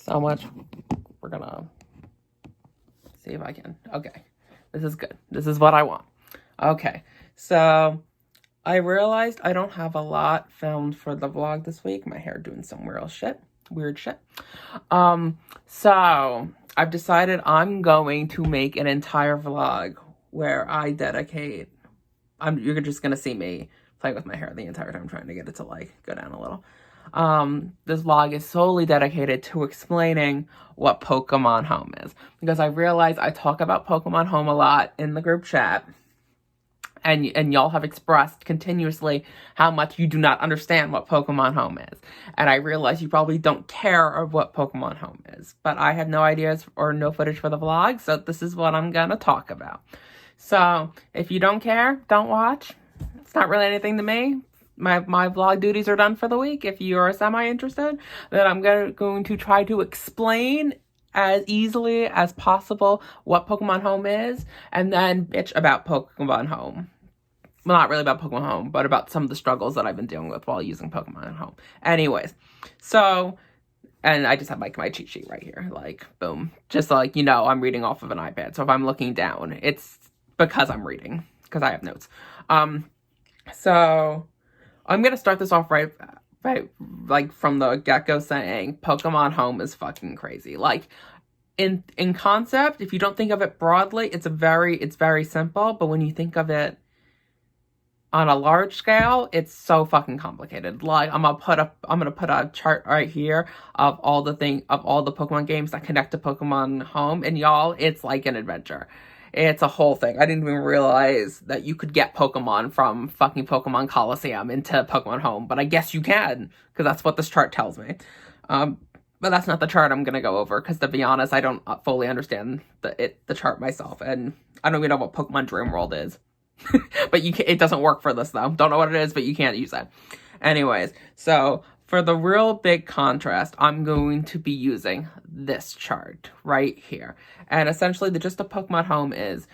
so much. We're gonna see if I can. Okay. This is good. This is what I want. Okay. So I realized I don't have a lot filmed for the vlog this week. My hair doing some weird shit. So I've decided I'm going to make an entire vlog where I dedicate. You're just gonna see me play with my hair the entire time, trying to get it to like go down a little. This vlog is solely dedicated to explaining what Pokemon Home is, because I realize I talk about Pokemon Home a lot in the group chat, and y'all have expressed continuously how much you do not understand what Pokemon Home is. And I realize you probably don't care of what Pokemon Home is, but I have no ideas or no footage for the vlog, so this is what I'm gonna talk about. So if you don't care, don't watch. It's not really anything to me. My vlog duties are done for the week. If you are semi-interested, then I'm going to try to explain as easily as possible what Pokemon Home is, and then bitch about Pokemon Home. Well, not really about Pokemon Home, but about some of the struggles that I've been dealing with while using Pokemon Home. Anyways, so, and I just have like my cheat sheet right here, like, boom. Just like, I'm reading off of an iPad, so if I'm looking down, it's because I'm reading, because I have notes. So I'm gonna start this off right like from the get-go saying Pokemon Home is fucking crazy. Like in concept, if you don't think of it broadly, it's very simple, but when you think of it on a large scale, it's so fucking complicated. Like I'm gonna put a chart right here of all the Pokemon games that connect to Pokemon Home, and y'all, it's like an adventure. It's a whole thing. I didn't even realize that you could get Pokemon from fucking Pokemon Coliseum into Pokemon Home, but I guess you can, because that's what this chart tells me. But that's not the chart I'm gonna go over, because to be honest, I don't fully understand the chart myself, and I don't even know what Pokemon Dream World is. But it doesn't work for this, though. Don't know what it is, but you can't use it. Anyways, so for the real big contrast, I'm going to be using this chart right here. And essentially, the gist of Pokemon Home is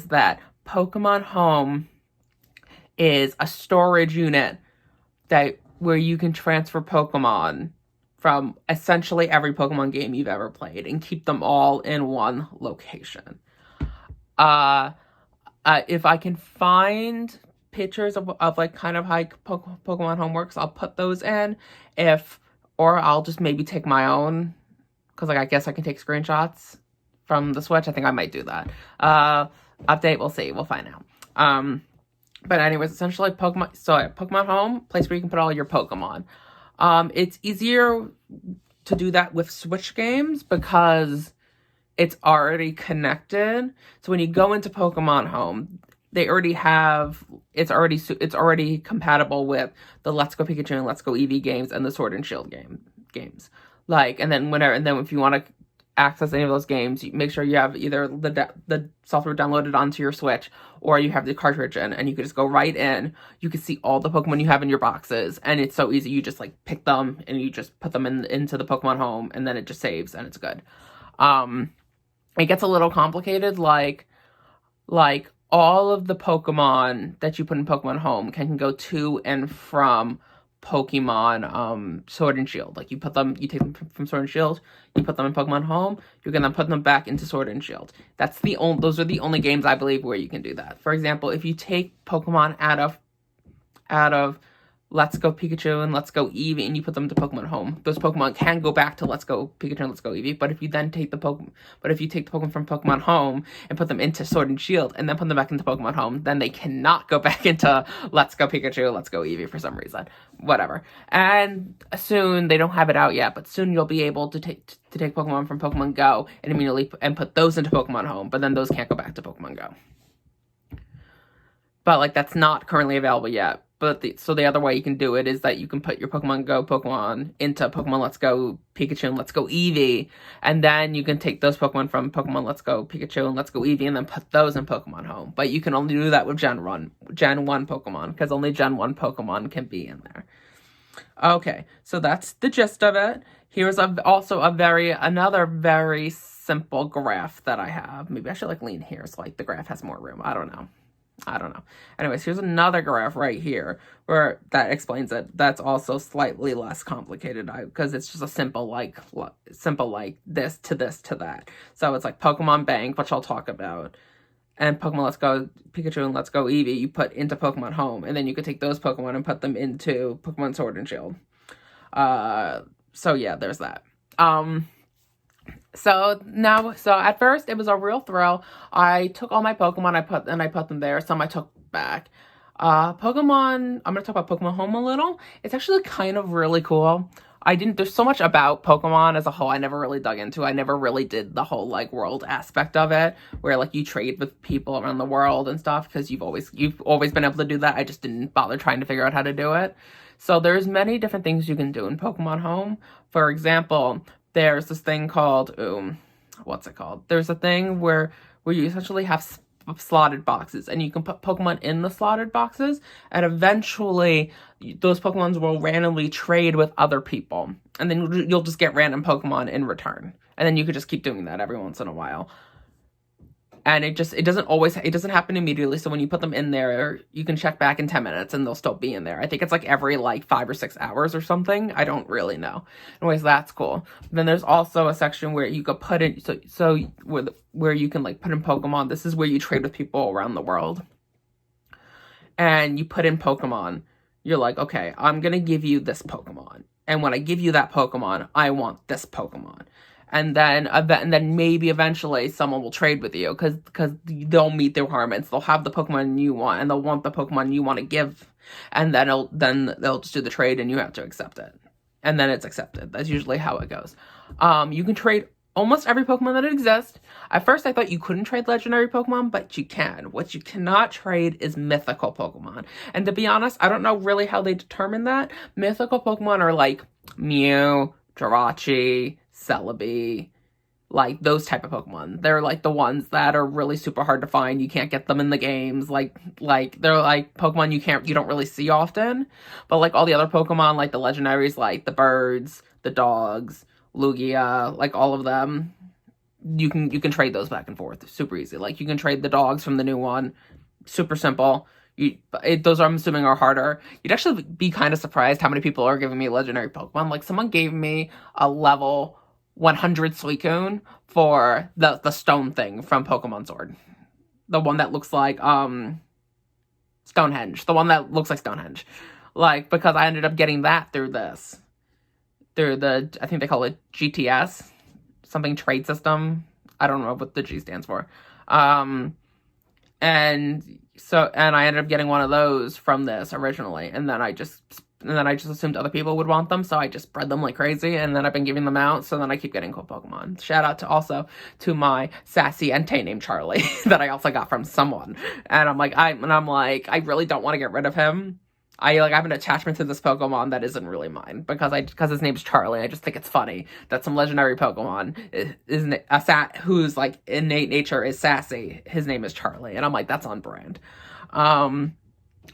that Pokemon Home is a storage unit where you can transfer Pokemon from essentially every Pokemon game you've ever played and keep them all in one location. If I can find pictures of like kind of how Pokemon Home works, I'll put those in. Or I'll just maybe take my own, because like I guess I can take screenshots from the Switch. I think I might do that. Update, we'll see. We'll find out. But anyways, essentially Pokemon Home, place where you can put all your Pokemon. It's easier to do that with Switch games because it's already connected. So when you go into Pokemon Home, it's already compatible with the Let's Go Pikachu and Let's Go Eevee games and the Sword and Shield games. Like, and then if you want to access any of those games, you make sure you have either the software downloaded onto your Switch, or you have the cartridge in, and you can just go right in. You can see all the Pokemon you have in your boxes, and it's so easy. You just like pick them and you just put them into the Pokemon Home, and then it just saves and it's good. It gets a little complicated, like all of the Pokemon that you put in Pokemon Home can go to and from Pokemon Sword and Shield. Like you take them from Sword and Shield, you put them in Pokemon Home, you can then put them back into Sword and Shield. Those are the only games I believe where you can do that. For example, if you take Pokemon out of Let's Go Pikachu and Let's Go Eevee and you put them to Pokemon Home, those Pokemon can go back to Let's Go Pikachu and Let's Go Eevee. But if you take the Pokemon from Pokemon Home and put them into Sword and Shield and then put them back into Pokemon Home, then they cannot go back into Let's Go Pikachu, Let's Go Eevee for some reason. Whatever. And soon, they don't have it out yet, but soon you'll be able to take Pokemon from Pokemon Go and immediately put those into Pokemon Home, but then those can't go back to Pokemon Go. But like that's not currently available yet. So the other way you can do it is that you can put your Pokemon Go Pokemon into Pokemon Let's Go Pikachu and Let's Go Eevee, and then you can take those Pokemon from Pokemon Let's Go Pikachu and Let's Go Eevee and then put those in Pokemon Home. But you can only do that with Gen 1 Pokemon, because only Gen 1 Pokemon can be in there. Okay, so that's the gist of it. Here's also another very simple graph that I have. Maybe I should like lean here so like the graph has more room. I don't know. I don't know. Anyways, here's another graph right here where that explains it. That's also slightly less complicated because it's just a simple like this to this to that. So it's like Pokemon Bank, which I'll talk about, and Pokemon Let's Go Pikachu and Let's Go Eevee you put into Pokemon Home, and then you could take those Pokemon and put them into Pokemon Sword and Shield. So yeah, there's that. So at first it was a real thrill. I took all my Pokemon, I put them there. Some I took back. Pokemon, I'm gonna talk about Pokemon Home a little. It's actually kind of really cool. There's so much about Pokemon as a whole I never really dug into. I never really did the whole like world aspect of it, where like you trade with people around the world and stuff, because you've always been able to do that. I just didn't bother trying to figure out how to do it. So there's many different things you can do in Pokemon Home. For example, there's this thing called, what's it called? There's a thing where you essentially have slotted boxes, and you can put Pokemon in the slotted boxes, and eventually those Pokemons will randomly trade with other people, and then you'll just get random Pokemon in return, and then you could just keep doing that every once in a while. And it doesn't happen immediately. So when you put them in there, you can check back in 10 minutes and they'll still be in there. I think it's like every like 5 or 6 hours or something. I don't really know. Anyways, that's cool. Then there's also a section where you could put in, where you can like put in Pokemon. This is where you trade with people around the world. And you put in Pokemon. You're like, okay, I'm going to give you this Pokemon. And when I give you that Pokemon, I want this Pokemon. And then maybe eventually someone will trade with you because they'll meet their requirements. They'll have the Pokemon you want, and they'll want the Pokemon you want to give. And then they'll just do the trade, and you have to accept it. And then it's accepted. That's usually how it goes. You can trade almost every Pokemon that exists. At first, I thought you couldn't trade legendary Pokemon, but you can. What you cannot trade is mythical Pokemon. And to be honest, I don't know really how they determine that. Mythical Pokemon are like Mew, Jirachi, Celebi, like those type of Pokemon. They're like the ones that are really super hard to find. You can't get them in the games. Like they're like Pokemon you don't really see often. But like all the other Pokemon, like the legendaries, like the birds, the dogs, Lugia, like all of them, you can trade those back and forth. Super easy. Like you can trade the dogs from the new one. Super simple. Those I'm assuming are harder. You'd actually be kind of surprised how many people are giving me legendary Pokemon. Like someone gave me a level 100 Suicune for the stone thing from Pokemon Sword. The one that looks like Stonehenge. The one that looks like Stonehenge. Like, because I ended up getting that through this. Through I think they call it GTS. Something trade system. I don't know what the G stands for. And I ended up getting one of those from this originally. And then I just assumed other people would want them, so I just bred them like crazy, and then I've been giving them out, so then I keep getting cool Pokemon. Shout out to my sassy Entei named Charlie that I also got from someone. And I'm like, I really don't want to get rid of him. I have an attachment to this Pokemon that isn't really mine because his name's Charlie. I just think it's funny that some legendary Pokemon whose like innate nature is sassy. His name is Charlie, and I'm like, that's on brand.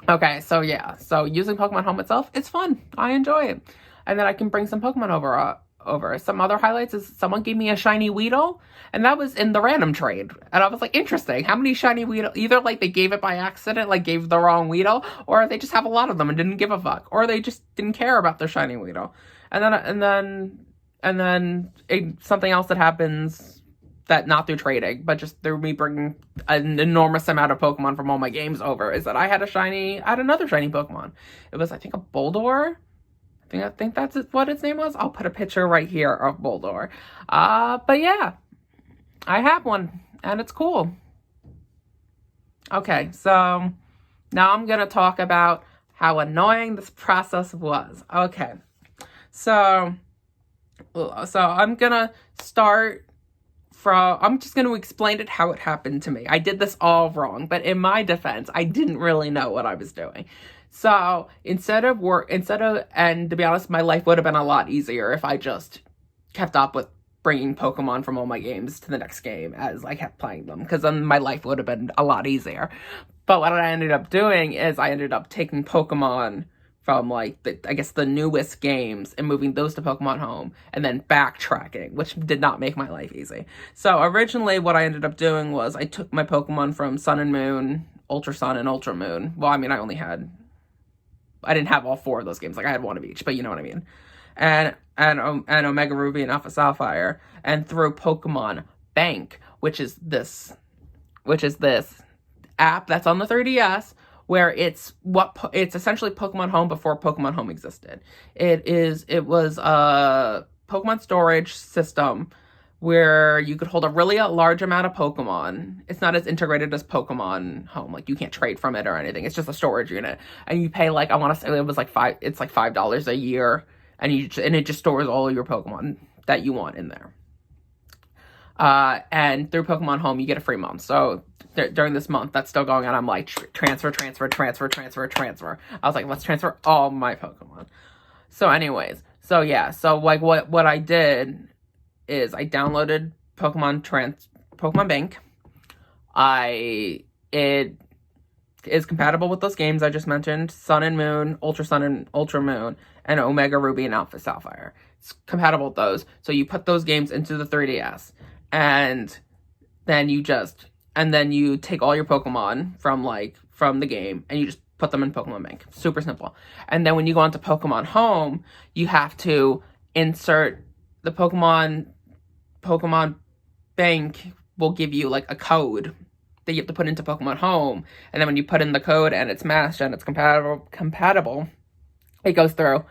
Okay, so yeah, so using Pokemon Home itself, it's fun. I enjoy it, and then I can bring some Pokemon over. Some other highlights is someone gave me a shiny Weedle, and that was in the random trade. And I was like, interesting. How many shiny Weedle? Either like they gave it by accident, like gave the wrong Weedle, or they just have a lot of them and didn't give a fuck, or they just didn't care about their shiny Weedle. And then something else that happens that not through trading, but just through me bringing an enormous amount of Pokemon from all my games over, is that I had another shiny Pokemon. It was, I think, a Boldore. I think that's what its name was. I'll put a picture right here of Boldore. But yeah, I have one, and it's cool. Okay, so now I'm gonna talk about how annoying this process was. Okay, so I'm gonna start I'm just going to explain it how it happened to me. I did this all wrong, but in my defense, I didn't really know what I was doing. So and to be honest, my life would have been a lot easier if I just kept up with bringing Pokemon from all my games to the next game as I kept playing them, because then my life would have been a lot easier. But what I ended up doing is I ended up taking Pokemon from like the newest games and moving those to Pokemon Home and then backtracking, which did not make my life easy. So originally what I ended up doing was I took my Pokemon from Sun and Moon Ultra Sun and Ultra Moon. Well, I mean, I didn't have all 4 of those games. Like, I had one of each, but you know what I mean. And Omega Ruby and Alpha Sapphire, and through Pokemon Bank, which is this app that's on the 3DS, where it's essentially Pokemon Home before Pokemon Home existed. It was a Pokemon storage system where you could hold a really large amount of Pokemon. It's not as integrated as Pokemon Home. Like, you can't trade from it or anything. It's just a storage unit. And you pay, like, I want to say it was like $5 a year. And it just stores all of your Pokemon that you want in there. And through Pokemon Home, you get a free month. So during this month, that's still going on. I'm like, transfer. I was like, let's transfer all my Pokemon. So anyways, so yeah. So like what I did is I downloaded Pokemon Bank. It is compatible with those games I just mentioned, Sun and Moon, Ultra Sun and Ultra Moon, and Omega Ruby and Alpha Sapphire. It's compatible with those. So you put those games into the 3DS, and then you take all your Pokemon from the game, and you just put them in Pokemon Bank. Super simple. And then when you go onto Pokemon Home, you have to insert the Pokemon Bank will give you like a code that you have to put into Pokemon Home, and then when you put in the code and it's matched and it's compatible, it goes through.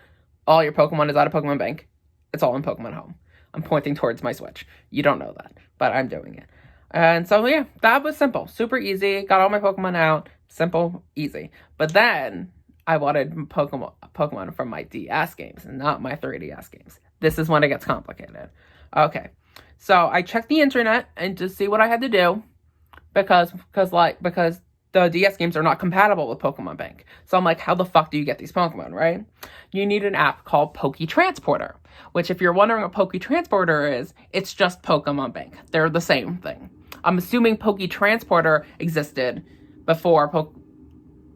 All your Pokemon is out of Pokemon Bank. It's all in Pokemon Home. I'm pointing towards my Switch. You don't know that, but I'm doing it. And so yeah, that was simple, super easy. Got all my Pokemon out, simple, easy. But then I wanted Pokemon from my DS games, not my 3DS games. This is when it gets complicated. Okay, so I checked the internet and to see what I had to do. Because the DS games are not compatible with Pokemon Bank. So I'm like, how the fuck do you get these Pokemon, right? You need an app called PokeTransporter, which if you're wondering what PokeTransporter is, it's just Pokemon Bank. They're the same thing. I'm assuming PokeTransporter existed before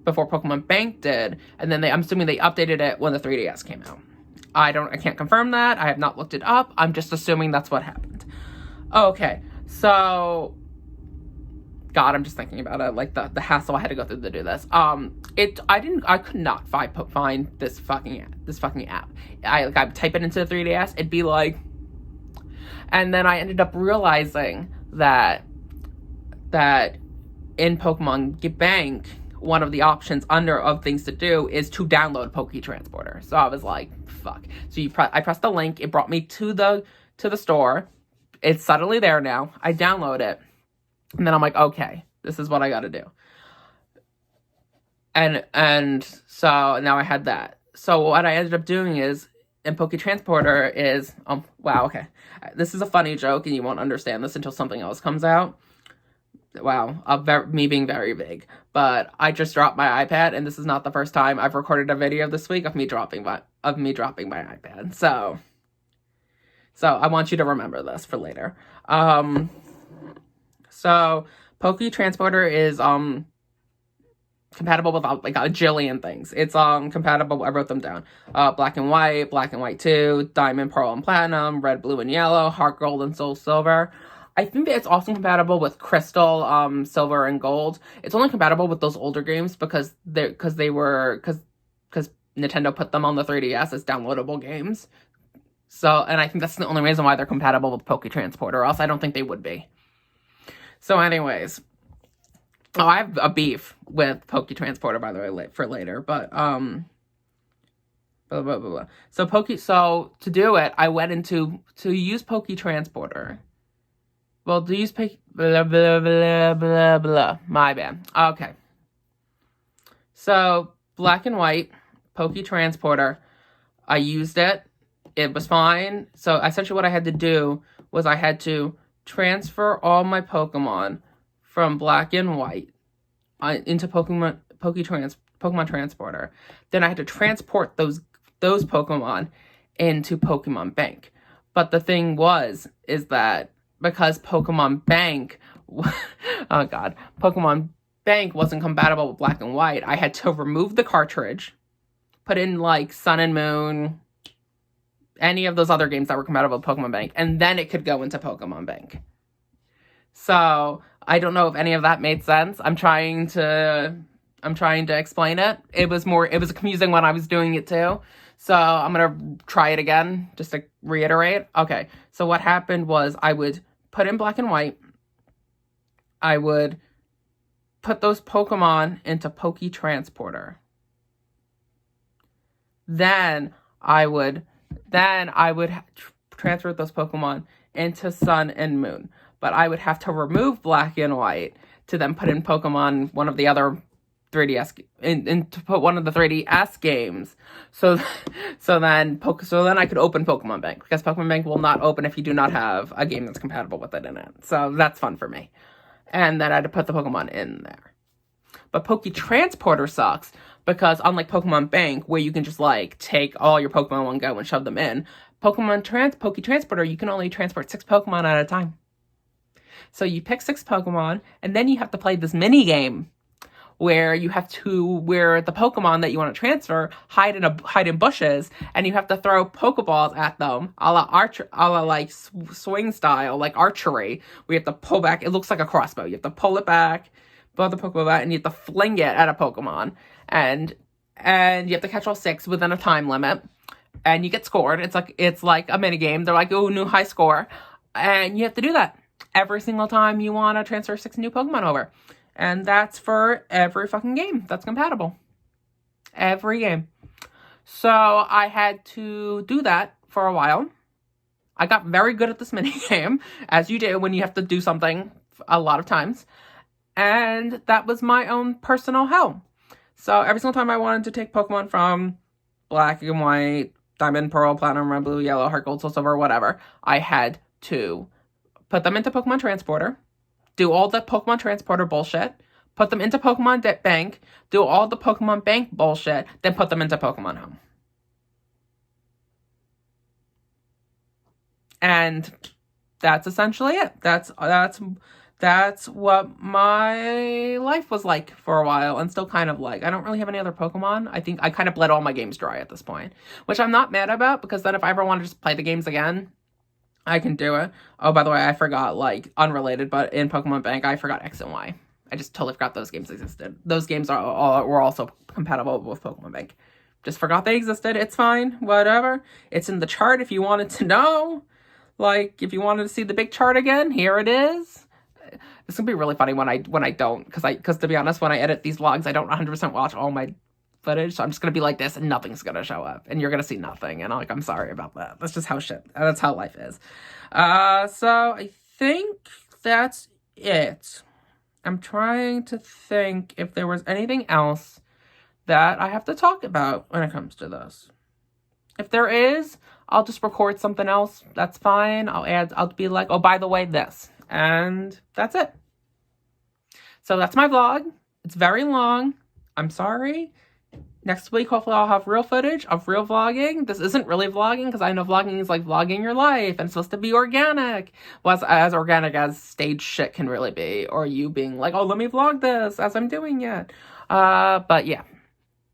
Pokemon Bank did, and then I'm assuming they updated it when the 3DS came out. I can't confirm that. I have not looked it up. I'm just assuming that's what happened. Okay, so God, I'm just thinking about it, like the hassle I had to go through to do this. I could not find this fucking app. I type it into the 3DS, it'd be like, and then I ended up realizing that in Pokemon Bank, one of the options of things to do is to download PokeTransporter. So I was like, fuck. So I pressed the link, it brought me to the store. It's suddenly there now. I download it. And then I'm like, okay, this is what I gotta do. And so now I had that. So what I ended up doing is, in PokeTransporter is, wow, okay. This is a funny joke and you won't understand this until something else comes out. Wow, me being very vague. But I just dropped my iPad, and this is not the first time I've recorded a video this week of me dropping my iPad. So I want you to remember this for later. So PokeTransporter is compatible with like a jillion things. It's compatible, I wrote them down. Black and White 2, Diamond, Pearl, and Platinum, Red, Blue, and Yellow, Heart Gold, and Soul Silver. I think that it's also compatible with Crystal, Silver, and Gold. It's only compatible with those older games because Nintendo put them on the 3DS as downloadable games. So, and I think that's the only reason why they're compatible with PokeTransporter, or else I don't think they would be. So anyways, I have a beef with PokeTransporter, by the way, for later, but, blah, blah, blah, blah. So to do it, I went to use PokeTransporter. Well, to use blah, blah, blah, blah, blah. My bad. Okay. So, Black and White, PokeTransporter, I used it. It was fine. So, essentially what I had to do was I had to transfer all my Pokemon from Black and White into Pokemon Transporter. Then I had to transport those Pokemon into Pokemon Bank. But the thing is that because Pokemon Bank wasn't compatible with Black and White, I had to remove the cartridge, put in like Sun and Moon, any of those other games that were compatible with Pokemon Bank, and then it could go into Pokemon Bank. So, I don't know if any of that made sense. I'm trying to explain it. It was confusing when I was doing it too. So I'm going to try it again just to reiterate. Okay. So what happened was I would put in black and white. I would put those Pokemon into Poke Transporter. Then I would transfer those Pokemon into Sun and Moon. But I would have to remove black and white to then put in Pokemon, one of the other 3DS, to put one of the 3DS games. So then I could open Pokemon Bank, because Pokemon Bank will not open if you do not have a game that's compatible with it in it. So that's fun for me. And then I had to put the Pokemon in there. But Poke Transporter sucks, because unlike Pokemon Bank, where you can just like take all your Pokemon in one go and shove them in, Poke Transporter, you can only transport 6 Pokemon at a time. So you pick 6 Pokemon, and then you have to play this mini game where the Pokemon that you want to transfer hide in bushes, and you have to throw Pokeballs at them, a la like swing style, like archery. We have to pull back. It looks like a crossbow. You have to pull it back, pull the Pokeball back, and you have to fling it at a Pokemon, and you have to catch all 6 within a time limit, and you get scored. It's like a mini game. They're like, oh, new high score, and you have to do that every single time you want to transfer 6 new Pokemon over. And that's for every fucking game that's compatible. Every game. So I had to do that for a while. I got very good at this mini game, as you do when you have to do something a lot of times. And that was my own personal hell. So every single time I wanted to take Pokemon from black and white, diamond, pearl, platinum, red, blue, yellow, heart, gold, soul, silver, whatever, I had to put them into Pokemon Transporter, do all the Pokemon Transporter bullshit, put them into Pokemon Bank, do all the Pokemon Bank bullshit, then put them into Pokemon Home. And that's essentially it. That's what my life was like for a while, and still kind of like. I don't really have any other Pokemon. I think I kind of bled all my games dry at this point, which I'm not mad about, because then if I ever want to just play the games again, I can do it. Oh, by the way, I forgot, like, unrelated, but in Pokemon Bank, I forgot X and Y. I just totally forgot those games existed. Those games were also compatible with Pokemon Bank. Just forgot they existed. It's fine. Whatever. It's in the chart if you wanted to know. Like, if you wanted to see the big chart again, here it is. It's gonna be really funny when I don't, because to be honest, when I edit these vlogs, I don't 100% watch all my footage, so I'm just gonna be like this and nothing's gonna show up and you're gonna see nothing, and I'm sorry about that. That's just that's how life is. So I think that's it. I'm trying to think if there was anything else that I have to talk about when it comes to this. If there is, I'll just record something else. That's fine. I'll be like, oh, by the way, this. And that's it. So that's my vlog. It's very long. I'm sorry. Next week, hopefully I'll have real footage of real vlogging. This isn't really vlogging, because I know vlogging is like vlogging your life, and it's supposed to be organic. Well, as organic as stage shit can really be. Or you being like, oh, let me vlog this as I'm doing it. But yeah,